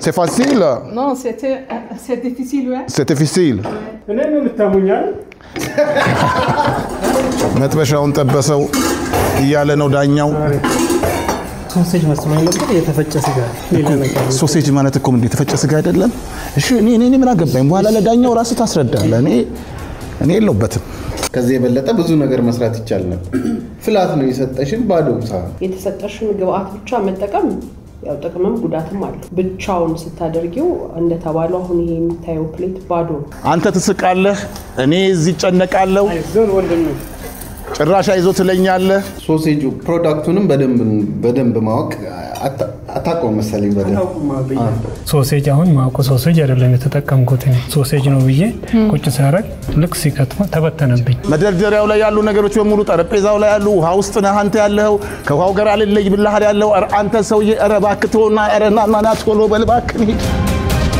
c'est facile? Non, c'est difficile, ouais. C'est difficile. መጥበሻውን ጠበሰው እያለ ነው ዳኛው ሶሴጅ መስሎኝ ነበር የተፈጨ ስጋ ሌላ ነገር ሶሴጅ ማለት እኮ ምን የተፈጨ ስጋ አይደለም እሺ እኔ ምን አገባኝ በኋላ ለዳኛው ራስ ታስረዳለህ እኔ የለውበትም ከዚህ የበለጠ ብዙ ነገር መስራት ይቻላል ፍላት ነው የሰጠሽን ባዶ ሳህን የተሰጠሽን ግብአት ብቻ መጠቀም ያው ጥቅምም ጉዳትም አለ ብቻውን ስታደርጊው እንደተባለው አሁን ይሄ የሚታየው ፕሌት ባዶ አንተ ትስቃለህ እኔ እዚህ ጨነቃለሁ አይዞን ወንድም ጭራሽ አይዞ ትለኛለህ ሶሴጁ ፕሮዳክቱንም በደንብ ማወቅ አታቆም መሰለኝ በደንብ ሶሴጅ አሁን ማቆ ሶሴጅ አይደለም የተጠቀምኩት እኔ ሶሴጅ ነው ብዬ ቁጭ ሳረግ ልክ ሲከትማ ተበተነብኝ መደርደሪያው ላይ ያሉ ነገሮች በሙሉ ጠረጴዛው ላይ ያሉ ውሃ ውስጥ ነህ አንተ ያለው ከውሃው ጋር አልለይ ብለህ ያለው አንተ ሰውዬ አረባክቶና አረናና ናትቆሎ በልባክ